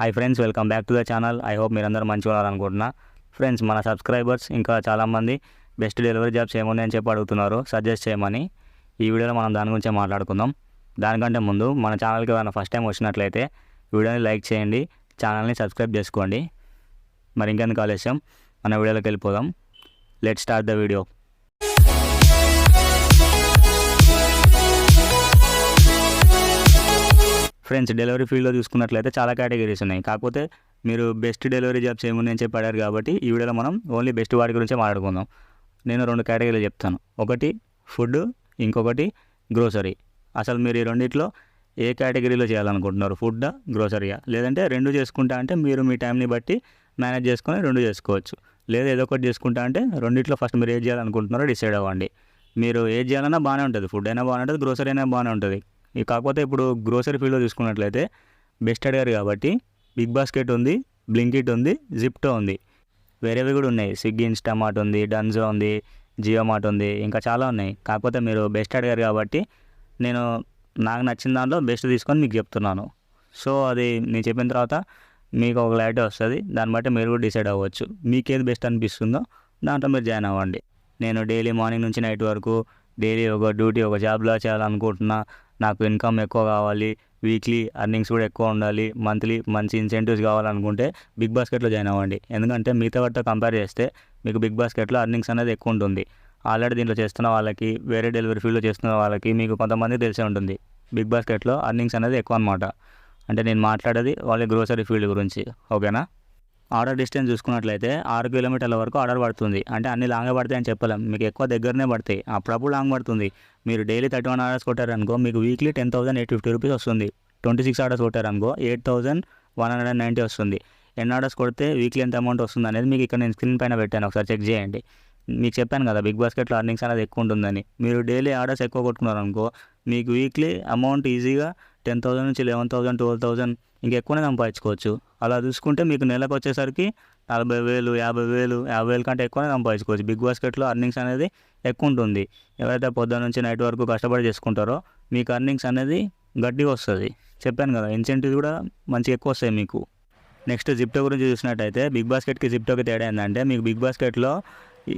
Hi friends, welcome back to the channel. I hope మీరందరూ మంచిగా ఉన్నారనుకుంటున్నా. Friends, మన subscribers ఇంకా చాలామంది బెస్ట్ డెలివరీ జాబ్స్ ఏమున్నాయని చెప్పి అడుగుతున్నారు, సజెస్ట్ చేయమని. ఈ వీడియోలో మనం దాని గురించే మాట్లాడుకుందాం. దానికంటే ముందు మన ఛానల్కి ఏమైనా ఫస్ట్ టైం వచ్చినట్లయితే వీడియోని లైక్ చేయండి, ఛానల్ని సబ్స్క్రైబ్ చేసుకోండి. మరి ఇంకెందుకు ఆలస్యం, మన వీడియోలోకి వెళ్ళిపోదాం. Let's start the video. Friends, delivery ఫీల్డ్లో చూసుకున్నట్లయితే చాలా కేటగిరీస్ ఉన్నాయి. కాకపోతే మీరు బెస్ట్ డెలివరీ జాబ్స్ ఏమున్నాయని చెప్పి అడిగారు కాబట్టి ఈ వీడియోలో మనం ఓన్లీ బెస్ట్ వాటి గురించే మాట్లాడుకుందాం. నేను 2 కేటగిరీలు చెప్తాను. ఒకటి ఫుడ్, ఇంకొకటి గ్రోసరీ. అసలు మీరు ఈ రెండిట్లో ఏ కేటగిరీలో చేయాలనుకుంటున్నారు? ఫుడ్డా, గ్రోసరీయా? లేదంటే 2 చేసుకుంటా అంటే మీరు మీ టైంని బట్టి మేనేజ్ చేసుకొని 2 చేసుకోవచ్చు. లేదా ఏదో ఒకటి చేసుకుంటా అంటే రెండిట్లో ఫస్ట్ మీరు ఏది చేయాలనుకుంటున్నారో డిసైడ్ అవ్వండి. మీరు ఏది చేయాలన్నా బాగానే ఉంటుంది, ఫుడ్ అయినా బాగానే ఉంటుంది, గ్రోసరీ అయినా బాగానే ఉంటుంది. కాకపోతే ఇప్పుడు గ్రోసరీ ఫీల్డ్లో చూసుకున్నట్లయితే బెస్ట్ అడిగారు కాబట్టి బిగ్ బాస్కెట్ ఉంది, బ్లింకిట్ ఉంది, జిప్టో ఉంది, వేరేవి కూడా ఉన్నాయి. స్విగ్గీ, ఇన్స్టామార్ట్ ఉంది, డన్జో ఉంది, జియో మార్ట్ ఉంది, ఇంకా చాలా ఉన్నాయి. కాకపోతే మీరు బెస్ట్ అడిగారు కాబట్టి నాకు నచ్చిన దాంట్లో బెస్ట్ తీసుకొని మీకు చెప్తున్నాను. సో అది నేను చెప్పిన తర్వాత మీకు ఒక క్లారిటీ వస్తుంది. దాన్ని బట్టి మీరు కూడా డిసైడ్ అవ్వచ్చు. మీకు ఏది బెస్ట్ అనిపిస్తుందో దాంట్లో మీరు జాయిన్ అవ్వండి. నేను డైలీ మార్నింగ్ నుంచి నైట్ వరకు డైలీ ఒక డ్యూటీ, ఒక జాబ్లో చేయాలనుకుంటున్నా. నాకు ఇన్కమ్ ఎక్కువ కావాలి, వీక్లీ అర్నింగ్స్ కూడా ఎక్కువ ఉండాలి, మంత్లీ మంచి ఇన్సెంటివ్స్ కావాలనుకుంటే బిగ్ బాస్కెట్లో జాయిన్ అవ్వండి. ఎందుకంటే మిగతా వాటితో కంపేర్ చేస్తే మీకు బిగ్ బాస్కెట్లో అర్నింగ్స్ అనేది ఎక్కువ ఉంటుంది. ఆల్రెడీ దీంట్లో చేస్తున్న వాళ్ళకి, వేరే డెలివరీ ఫీల్డ్లో చేస్తున్న వాళ్ళకి మీకు కొంతమంది తెలిసే ఉంటుంది బిగ్ బాస్కెట్లో అర్నింగ్స్ అనేది ఎక్కువ అనమాట. అంటే నేను మాట్లాడేది వాళ్ళ గ్రోసరీ ఫీల్డ్ గురించి, ఓకేనా? ఆర్డర్ డిస్టెన్స్ చూసుకున్నట్లయితే 6 కిలోమీటర్ల వరకు ఆర్డర్ పడుతుంది. అంటే అన్ని లాంగే పడతాయి అని చెప్పలేం, మీకు ఎక్కువ దగ్గరనే పడతాయి. అప్పుడప్పుడు లాంగ్ పడుతుంది. మీరు డైలీ 31 ఆర్డర్స్ కొట్టారనుకో మీకు వీక్లీ 10,850 రూపీస్ వస్తుంది. 26 ఆర్డర్స్ కొట్టారనుకో 8,190 వస్తుంది. ఎన్ని ఆర్డర్స్ కొడితే వీక్లీ ఎంత అమౌంట్ వస్తుంది అనేది మీకు ఇక్కడ నేను స్క్రీన్ పైన పెట్టాను, ఒకసారి చెక్ చేయండి. మీకు చెప్పాను కదా బిగ్ బాస్కెట్లో అర్నింగ్స్ అనేది ఎక్కువ ఉంటుందని. మీరు డైలీ ఆర్డర్స్ ఎక్కువ కొట్టుకున్నారనుకో మీకు వీక్లీ అమౌంట్ ఈజీగా 10,000 నుంచి 11,000, 12,000 ఇంకెక్కువనే సంపాదించుకోవచ్చు. అలా చూసుకుంటే మీకు నెలకు వచ్చేసరికి 40,000, 50,000, 50,000 కంటే ఎక్కువనే సంపాదించుకోవచ్చు. బిగ్ బాస్కెట్లో అర్నింగ్స్ అనేది ఎక్కువ ఉంటుంది. ఎవరైతే పొద్దున్న నుంచి నైట్ వరకు కష్టపడి చేసుకుంటారో మీకు అర్నింగ్స్ అనేది గట్టిగా వస్తుంది. చెప్పాను కదా, ఇన్సెంటివ్స్ కూడా మంచిగా ఎక్కువ వస్తాయి మీకు. నెక్స్ట్ జిప్టో గురించి చూసినట్టయితే బిగ్ బాస్కెట్కి జిప్టోకి తేడా ఏంటంటే మీకు బిగ్ బాస్కెట్లో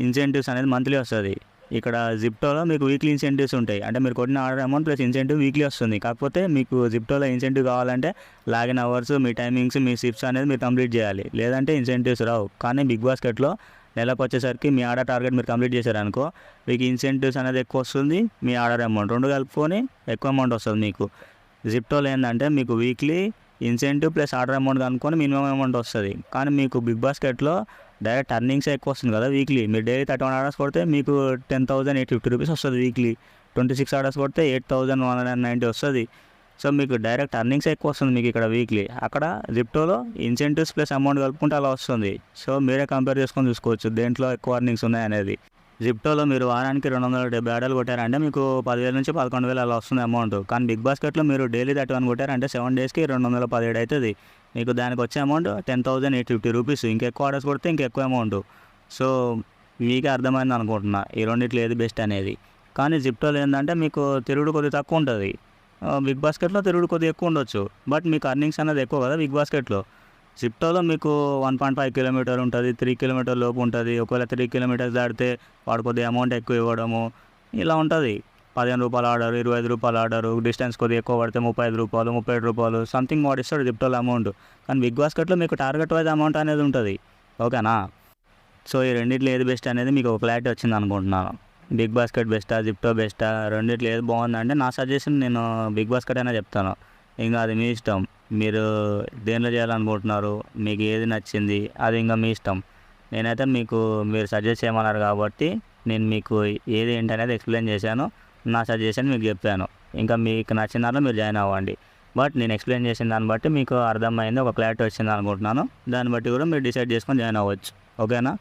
ఇన్సెంటివ్స్ అనేది మంత్లీ వస్తుంది. ఇక్కడ జిప్టోలో మీకు వీక్లీ ఇన్సెంటివ్స్ ఉంటాయి. అంటే మీరు కొట్టిన order amount plus incentive weekly వస్తుంది. కాకపోతే మీకు జిప్టోలో ఇన్సెంటివ్ కావాలంటే లాగిన్ అవర్స్, మీ టైమింగ్స్, మీ షిఫ్ట్స్ అనేది మీరు కంప్లీట్ చేయాలి. లేదంటే ఇన్సెంటివ్స్ రావు. కానీ బిగ్ బాస్కెట్లో నెలకు వచ్చేసరికి మీ ఆర్డర్ టార్గెట్ మీరు కంప్లీట్ చేశారనుకో మీకు ఇన్సెంటివ్స్ అనేది ఎక్కువ వస్తుంది, మీ ఆర్డర్ అమౌంట్ 2 కలుపుకొని ఎక్కువ అమౌంట్ వస్తుంది మీకు. జిప్టోలో ఏంటంటే మీకు weekly incentive plus order amount కనుక్కొని మినిమం అమౌంట్ వస్తుంది. కానీ మీకు బిగ్ బాస్కెట్లో డైరెక్ట్ అర్నింగ్స్ ఎక్కువ వస్తుంది కదా వీక్లీ. మీరు డైలీ 31 ఆర్డర్స్ కొడితే మీకు 10,850 రూపీస్ వస్తుంది వీక్లీ. 26 ఆర్డర్స్ కొడితే 8,190 వస్తుంది. సో మీకు డైరెక్ట్ అర్నింగ్స్ ఎక్కువ వస్తుంది మీకు ఇక్కడ వీక్లీ. అక్కడ జిప్టోలో ఇన్సెంటివ్స్ ప్లస్ అమౌంట్ కలుపుకుంటే అలా వస్తుంది. సో మీరే కంపేర్ చేసుకొని చూసుకోవచ్చు దేంట్లో ఎక్కువ అర్నింగ్స్ ఉన్నాయనేది. జిప్టోలో మీరు వారానికి 270 ఆర్డర్లు కొట్టారంటే మీకు 10,000 నుంచి 11,000 అలా వస్తుంది అమౌంట్. కానీ బిగ్ బాస్కెట్లో మీరు డైలీ 31 కొట్టారంటే 7 డేస్కి 217 అవుతుంది. మీకు దానికి వచ్చే అమౌంట్ 10,850 రూపీస్. ఇంకెక్కువ ఆర్డర్స్ కొడితే ఇంకెక్కువ అమౌంట్. సో మీకే అర్థమైంది అనుకుంటున్నా ఈ రెండిట్లో ఏది బెస్ట్ అనేది. కానీ జిప్టోలో ఏంటంటే మీకు తిరుగుడు కొద్దిగా తక్కువ ఉంటుంది. బిగ్ బాస్కెట్లో తిరుగుడు కొద్దిగా ఎక్కువ ఉండొచ్చు. బట్ మీకు అర్నింగ్స్ అనేది ఎక్కువ కదా బిగ్ బాస్కెట్లో. జిప్టోలో మీకు 1.5 కిలోమీటర్ ఉంటుంది, 3 కిలోమీటర్ లోపు ఉంటుంది. ఒకవేళ 3 కిలోమీటర్స్ దాటితే వాడు కొద్దిగా అమౌంట్ ఎక్కువ ఇవ్వడము ఇలా ఉంటుంది. 15 రూపాయల ఆర్డర్, 25 రూపాయల ఆర్డరు, డిస్టెన్స్ కొద్దిగా ఎక్కువ పడితే 35 రూపాయలు, 37 రూపాయలు సంథింగ్ వాడు ఇస్తాడు జిప్టోలో అమౌంట్. కానీ బిగ్ బాస్కెట్లో మీకు టార్గెట్ వైజ్ అమౌంట్ అనేది ఉంటుంది, ఓకేనా? సో ఈ రెండిట్లో ఏది బెస్ట్ అనేది మీకు ఒక క్లారిటీ వచ్చింది అనుకుంటున్నాను. బిగ్ బాస్కెట్ బెస్టా, జిప్టో బెస్టా, రెండిట్లో ఏది బాగుందంటే నా సజెషన్ నేను బిగ్ బాస్కెట్ అయినా చెప్తాను. ఇంకా అది మీ ఇష్టం, మీరు దేనిలో చేయాలనుకుంటున్నారు, మీకు ఏది నచ్చింది అది ఇంకా మీ ఇష్టం. నేనైతే మీరు సజెస్ట్ చేయమన్నారు కాబట్టి నేను మీకు ఏది ఏంటి అనేది ఎక్స్ప్లెయిన్ చేశాను. నా సజెషన్ మీకు చెప్పాను. ఇంకా మీకు నచ్చిన దాంట్లో మీరు జాయిన్ అవ్వండి. బట్ నేను ఎక్స్ప్లెయిన్ చేసిన దాన్ని బట్టి మీకు అర్థమైంది, ఒక క్లారిటీ వచ్చింది అనుకుంటున్నాను. దాన్ని బట్టి కూడా మీరు డిసైడ్ చేసుకొని జాయిన్ అవ్వచ్చు, ఓకేనా?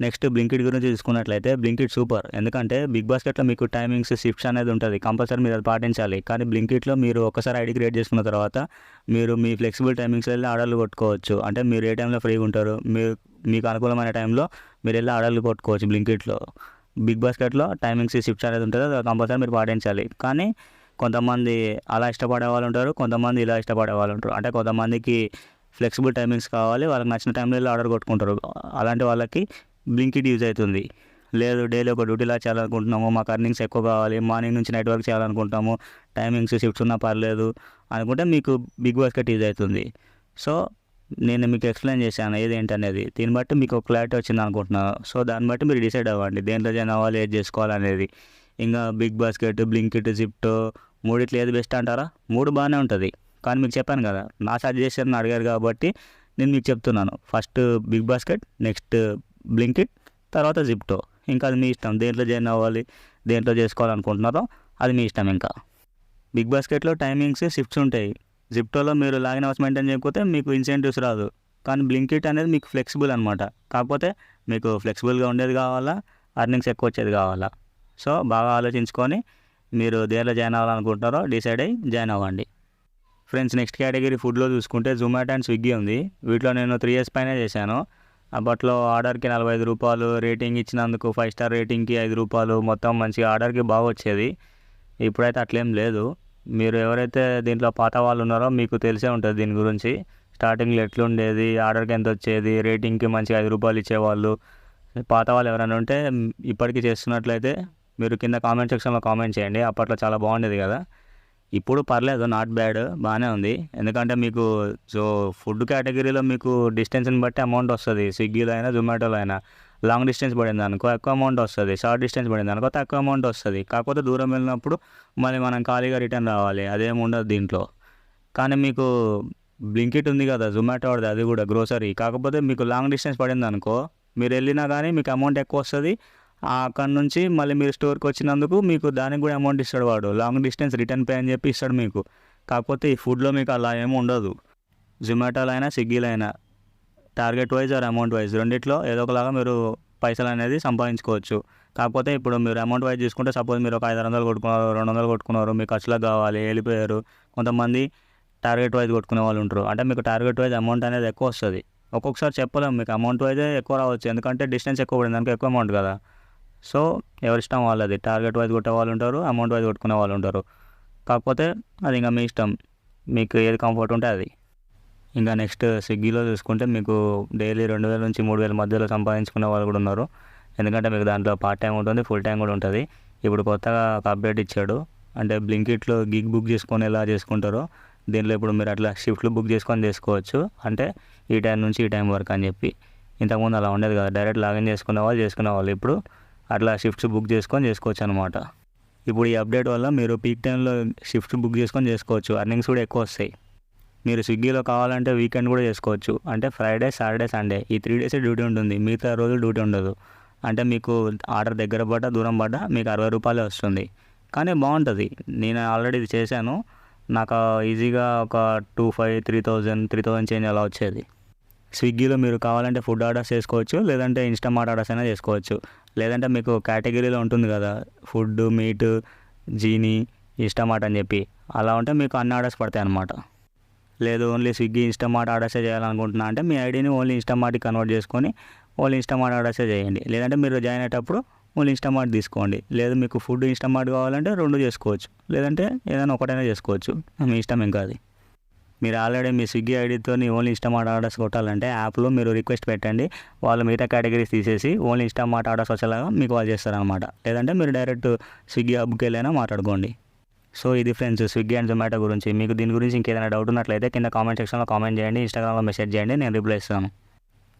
నెక్స్ట్ బ్లింకిట్ గురించి చూసుకున్నట్లయితే బ్లింకిట్ సూపర్. ఎందుకంటే బిగ్ బాస్కెట్లో మీకు టైమింగ్స్, షిఫ్ట్స్ అనేది ఉంటుంది, కంపల్సరీ మీరు అది పాటించాలి. కానీ బ్లింకిట్లో మీరు ఒకసారి ఐడి క్రియేట్ చేసుకున్న తర్వాత మీరు మీ ఫ్లెక్సిబుల్ టైమింగ్స్ వెళ్ళి ఆర్డర్లు కొట్టుకోవచ్చు. అంటే మీరు ఏ టైంలో ఫ్రీగా ఉంటారు, మీకు అనుకూలమైన టైంలో మీరు వెళ్ళి ఆర్డర్లు కొట్టుకోవచ్చు బ్లింకిట్లో. బిగ్ బాస్కెట్లో టైమింగ్స్, షిఫ్ట్స్ అనేది ఉంటుంది, అది కంపల్సరీ మీరు పాటించాలి. కానీ కొంతమంది అలా ఇష్టపడే వాళ్ళు ఉంటారు, కొంతమంది ఇలా ఇష్టపడే వాళ్ళు ఉంటారు. అంటే కొంతమందికి ఫ్లెక్సిబుల్ టైమింగ్స్ కావాలి, వాళ్ళకి నచ్చిన టైంలో వెళ్ళి ఆర్డర్ కొట్టుకుంటారు. అలాంటి వాళ్ళకి బ్లింకిట్ యూజ్ అవుతుంది. లేదు డైలీ ఒక డ్యూటీలా చేయాలనుకుంటున్నాము, మాకు అర్నింగ్స్ ఎక్కువ కావాలి, మార్నింగ్ నుంచి నైట్ వరకు చేయాలనుకుంటాము, టైమింగ్స్ షిఫ్ట్స్ ఉన్నా పర్లేదు అనుకుంటే మీకు బిగ్ బాస్కెట్ యూజ్ అవుతుంది. సో నేను మీకు ఎక్స్ప్లెయిన్ చేశాను ఏదేంటి అనేది. దీన్ని బట్టి మీకు ఒక క్లారిటీ వచ్చింది అనుకుంటున్నాను. సో దాన్ని బట్టి మీరు డిసైడ్ అవ్వండి దేంట్లో జాయిన్ అవ్వాలి, ఏది చేసుకోవాలనేది. ఇంకా బిగ్ బాస్కెట్, బ్లింకిట్, జిప్టో మూడిట్లో ఏది బెస్ట్ అంటారా? 3 బాగానే ఉంటుంది. కానీ మీకు చెప్పాను కదా, నా సజెషన్ అడిగారు కాబట్టి నేను మీకు చెప్తున్నాను. First big basket, next Blinkit, తర్వాత జిప్టో. ఇంకా అది మీ ఇష్టం దేంట్లో జాయిన్ అవ్వాలి, దేంట్లో చేసుకోవాలనుకుంటున్నారో అది మీ ఇష్టం. ఇంకా బిగ్ బాస్కెట్లో టైమింగ్స్ షిఫ్ట్స్ ఉంటాయి. జిప్టోలో మీరు లాగిన్ అవర్స్ మెయింటైన్ చేయకపోతే మీకు ఇన్సెంటివ్స్ రాదు. కానీ బ్లింకిట్ అనేది మీకు ఫ్లెక్సిబుల్ అనమాట. కాకపోతే మీకు ఫ్లెక్సిబుల్గా ఉండేది కావాలా, అర్నింగ్స్ ఎక్కువ వచ్చేది కావాలా. సో బాగా ఆలోచించుకొని మీరు దేంట్లో జాయిన్ అవ్వాలనుకుంటున్నారో డిసైడ్ అయ్యి జాయిన్ అవ్వండి. ఫ్రెండ్స్, నెక్స్ట్ కేటగిరీ ఫుడ్లో చూసుకుంటే జొమాటో అండ్ స్విగ్గీ ఉంది. వీటిలో నేను 3 years పైనే చేశాను. అప్పట్లో ఆర్డర్కి 45 రూపాయలు, రేటింగ్ ఇచ్చినందుకు 5 star రేటింగ్కి 5 రూపాయలు, మొత్తం మంచిగా ఆర్డర్కి బాగా వచ్చేది. ఇప్పుడైతే అట్లేం లేదు. మీరు ఎవరైతే దీంట్లో పాత వాళ్ళు ఉన్నారో మీకు తెలిసే ఉంటుంది దీని గురించి. స్టార్టింగ్లో ఎట్లుండేది, ఆర్డర్కి ఎంత వచ్చేది, రేటింగ్కి మంచిగా 5 రూపాయలు ఇచ్చేవాళ్ళు. పాత వాళ్ళు ఎవరైనా ఉంటే ఇప్పటికీ చేస్తున్నట్లయితే మీరు కింద కామెంట్ సెక్షన్లో కామెంట్ చేయండి. అప్పట్లో చాలా బాగుండేది కదా. ఇప్పుడు పర్లేదు, నాట్ బ్యాడ్, బాగానే ఉంది. ఎందుకంటే మీకు ఫుడ్ కేటగిరీలో మీకు డిస్టెన్స్ని బట్టి అమౌంట్ వస్తుంది. స్విగ్గీలో అయినా జొమాటోలో అయినా లాంగ్ డిస్టెన్స్ పడింది అనుకో ఎక్కువ అమౌంట్ వస్తుంది, షార్ట్ డిస్టెన్స్ పడింది అనుకో తక్కువ అమౌంట్ వస్తుంది. కాకపోతే దూరం వెళ్ళినప్పుడు మళ్ళీ మనం ఖాళీగా రిటర్న్ రావాలి, అదేమి ఉండదు దీంట్లో. కానీ మీకు బ్లింకిట్ ఉంది కదా జొమాటో వాడిది, అది కూడా గ్రోసరీ. కాకపోతే మీకు లాంగ్ డిస్టెన్స్ పడింది అనుకో మీరు వెళ్ళినా కానీ మీకు అమౌంట్ ఎక్కువ వస్తుంది. అక్కడ నుంచి మళ్ళీ మీరు స్టోర్కి వచ్చినందుకు మీకు దానికి కూడా అమౌంట్ ఇస్తాడు వాడు. లాంగ్ డిస్టెన్స్ రిటర్న్ పే అని చెప్పి ఇస్తాడు మీకు. కాకపోతే ఈ ఫుడ్లో మీకు అలా ఏమి ఉండదు. జొమాటోలో అయినా స్విగ్గీలో అయినా target wise are amount wise రెండిట్లో ఏదో ఒకలాగా మీరు పైసలు అనేది సంపాదించుకోవచ్చు. కాకపోతే ఇప్పుడు మీరు అమౌంట్ వైజ్ చూసుకుంటే సపోజ్ మీరు ఒక 500 కొట్టుకున్నారు, 200 కొట్టుకున్నారు, మీకు ఖర్చులకు కావాలి, వెళ్ళిపోయారు. కొంతమంది టార్గెట్ వైజ్ కొట్టుకునే వాళ్ళు ఉంటారు. అంటే మీకు టార్గెట్ వైజ్ అమౌంట్ అనేది ఎక్కువ వస్తుంది. ఒక్కొక్కసారి చెప్పలేము, మీకు అమౌంట్ వైజే ఎక్కువ రావచ్చు. ఎందుకంటే డిస్టెన్స్ ఎక్కువ పడింది దానికి ఎక్కువ అమౌంట్ కదా. సో ఎవరిష్టం వాళ్ళది. టార్గెట్ వైజ్ కొట్టే వాళ్ళు ఉంటారు, అమౌంట్ వైజ్ కొట్టుకునే వాళ్ళు ఉంటారు. కాకపోతే అది ఇంకా మీ ఇష్టం, మీకు ఏది కంఫర్ట్ ఉంటే అది. ఇంకా నెక్స్ట్ స్విగ్గీలో చూసుకుంటే మీకు డైలీ 2000 నుంచి 3000 మధ్యలో సంపాదించుకునే వాళ్ళు కూడా ఉన్నారు. ఎందుకంటే మీకు దాంట్లో పార్ట్ టైం ఉంటుంది, ఫుల్ టైం కూడా ఉంటుంది. ఇప్పుడు కొత్తగా ఒక అప్డేట్ ఇచ్చాడు. అంటే బ్లింకిట్లో గిగ్ బుక్ చేసుకొని ఎలా చేసుకుంటారో దీంట్లో ఇప్పుడు మీరు అట్లా షిఫ్ట్లు బుక్ చేసుకొని చేసుకోవచ్చు. అంటే ఈ టైం నుంచి ఈ టైం వరకు అని చెప్పి. ఇంతకుముందు అలా ఉండేది కదా, డైరెక్ట్ లాగిన్ చేసుకునే వాళ్ళు. ఇప్పుడు అట్లా షిఫ్ట్స్ బుక్ చేసుకొని చేసుకోవచ్చు అనమాట. ఇప్పుడు ఈ అప్డేట్ వల్ల మీరు పీక్ టైంలో షిఫ్ట్స్ బుక్ చేసుకొని చేసుకోవచ్చు, అర్నింగ్స్ కూడా ఎక్కువ వస్తాయి. మీరు స్విగ్గీలో కావాలంటే వీకెండ్ కూడా చేసుకోవచ్చు. అంటే ఫ్రైడే, సాటర్డే, సండే ఈ 3 days డ్యూటీ ఉంటుంది, మిగతా రోజులు డ్యూటీ ఉండదు. అంటే మీకు ఆర్డర్ దగ్గర పడ్డా దూరం పడ్డా మీకు 60 రూపాయలే వస్తుంది. కానీ బాగుంటుంది. నేను ఆల్రెడీ ఇది చేశాను, నాకు ఈజీగా ఒక 3,000 చేంజ్ అలా వచ్చేది. స్విగ్గీలో మీరు కావాలంటే ఫుడ్ ఆర్డర్స్ చేసుకోవచ్చు, లేదంటే ఇన్స్టామార్ట్ ఆర్డర్స్ అయినా చేసుకోవచ్చు. లేదంటే మీకు కేటగిరీలో ఉంటుంది కదా ఫుడ్, మీట్, జీనీ, ఇన్స్టామార్ట్ అని చెప్పి, అలా ఉంటే మీకు అన్ని ఆర్డర్స్ పడతాయి అన్నమాట. లేదు ఓన్లీ స్విగ్గీ, ఇన్స్టామార్ట్ ఆర్డర్సే చేయాలనుకుంటున్నా అంటే మీ ఐడిని ఓన్లీ ఇన్స్టామార్ట్కి కన్వర్ట్ చేసుకొని ఓన్లీ ఇన్స్టామార్ట్ ఆర్డర్సే చేయండి. లేదంటే మీరు జాయిన్ అయ్యేటప్పుడు ఓన్లీ ఇన్స్టామార్ట్ తీసుకోండి. లేదు మీకు ఫుడ్ ఇన్స్టామార్ట్ కావాలంటే 2 చేసుకోవచ్చు, లేదంటే ఏదైనా ఒకటైనా చేసుకోవచ్చు, మీ ఇష్టం. ఇంకా అది మీరు ఆల్రెడీ మీ స్విగ్గీ ఐడితో ఓన్లీ ఇన్స్టామార్ట్ ఆర్డర్స్ కొట్టాలంటే యాప్లో మీరు రిక్వెస్ట్ పెట్టండి, వాళ్ళు మిగతా కేటగిరీస్ తీసేసి ఓన్లీ ఇన్స్టామార్ట్ ఆర్డర్స్ వచ్చేలాగా మీకు వాళ్ళు చేస్తారనమాట. లేదంటే మీరు డైరెక్ట్ స్విగ్గీ హబ్కి వెళ్ళైనా మాట్లాడుకోండి. సో ఇది ఫ్రెండ్స్ స్విగ్గీ అండ్ జొమాటో గురించి. మీకు దీని గురించి ఇంకేదైనా డౌట్ ఉన్నట్లయితే కింద కామెంట్ సెక్షన్లో కామెంట్ చేయండి, ఇన్స్టాగ్రామ్లో మెసేజ్ చేయండి, నేను రిప్లై ఇస్తాను.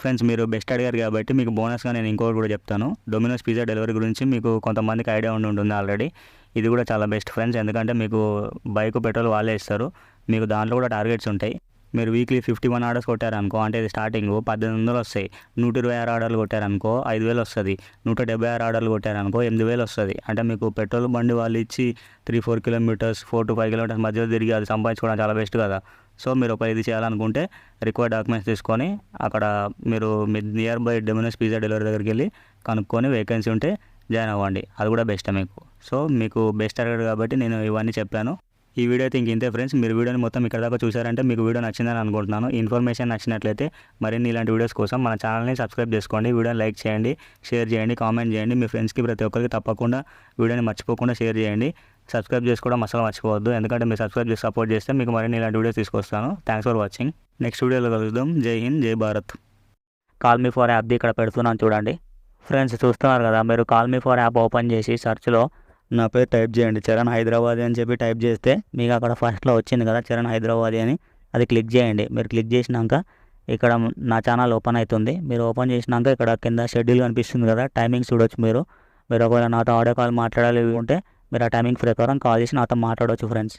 ఫ్రెండ్స్, మీరు బెస్ట్ అడిగారు కాబట్టి మీకు బోనస్గా నేను ఇంకోటి కూడా చెప్తాను. డొమినోస్ పిజ్జా డెలివరీ గురించి మీకు కొంతమందికి ఐడియా ఉంటుంది ఆల్రెడీ. ఇది కూడా చాలా బెస్ట్ ఫ్రెండ్స్, ఎందుకంటే మీకు బైక్, పెట్రోల్ వాళ్ళే ఇస్తారు. మీకు దాంట్లో కూడా టార్గెట్స్ ఉంటాయి. మీరు వీక్లీ 51 ఆర్డర్స్ కొట్టారనుకో, అంటే ఇది స్టార్టింగ్ 1800 వస్తాయి. 126 ఆర్డర్లు కొట్టారనుకో 5000 వస్తుంది. 176 ఆర్డర్లు కొట్టారనుకో 8000 వస్తుంది. అంటే మీకు పెట్రోల్ బండి వాళ్ళు ఇచ్చి 3-4 kilometers 4 to 5 kilometers మధ్యలో తిరిగి అది సంపాదించుకోవడం చాలా బెస్ట్ కదా. సో మీరు ఒక ఇది చేయాలనుకుంటే రిక్వైర్డ్ డాక్యుమెంట్స్ తీసుకొని అక్కడ మీరు మీ near by Domino's pizza delivery దగ్గరికి వెళ్ళి కనుక్కొని వేకెన్సీ ఉంటే జాయిన్ అవ్వండి, అది కూడా బెస్ట్ మీకు. సో మీకు బెస్ట్ అడిగాడు కాబట్టి నేను ఇవన్నీ చెప్పాను. ఈ వీడియో అయితే ఇంతే ఫ్రెండ్స్. మీరు వీడియోని మొత్తం ఇక్కడ దాకా చూసారంటే మీకు వీడియో నచ్చిందని అనుకుంటున్నాను. ఇన్ఫర్మేషన్ నచ్చినట్లయితే మరిన్ని ఇలాంటి వీడియోస్ కోసం మన ఛానల్ని సబ్స్క్రైబ్ చేసుకోండి, వీడియోని లైక్ చేయండి, షేర్ చేయండి, కామెంట్ చేయండి. మీ ఫ్రెండ్స్కి ప్రతి ఒక్కరికి తప్పకుండా వీడియోని మర్చిపోకుండా షేర్ చేయండి. సబ్స్క్రైబ్ చేసుకోవడం అసలు మర్చిపోవద్దు, ఎందుకంటే మీరు సబ్స్క్రైబ్ చేసి సపోర్ట్ చేస్తే మీకు మరిన్ని ఇలాంటి వీడియోస్ తీసుకొస్తాను. Thanks for watching. నెక్స్ట్ వీడియోలో కలుద్దాం. జై హింద్, జై భారత్. కాల్ మీ ఫర్ యాప్ది ఇక్కడ పెడుతున్నాను చూడండి ఫ్రెండ్స్. చూస్తున్నారు కదా, మీరు call me for app open చేసి సెర్చ్లో నా పేరు టైప్ చేయండి, చరణ్ హైదరాబాదీ అని చెప్పి టైప్ చేస్తే మీకు అక్కడ ఫస్ట్లో వచ్చింది కదా చరణ్ హైదరాబాదీ అని, అది క్లిక్ చేయండి. మీరు క్లిక్ చేసినాక ఇక్కడ నా ఛానల్ ఓపెన్ అవుతుంది. మీరు ఓపెన్ చేసినాక ఇక్కడ కింద షెడ్యూల్ కనిపిస్తుంది కదా, టైమింగ్ చూడొచ్చు. మీరు ఒకవేళ నాతో ఆడియో కాల్ మాట్లాడాలి ఉంటే మీరు ఆ టైమింగ్ ప్రకారం కాల్ చేసి నాతో మాట్లాడవచ్చు ఫ్రెండ్స్.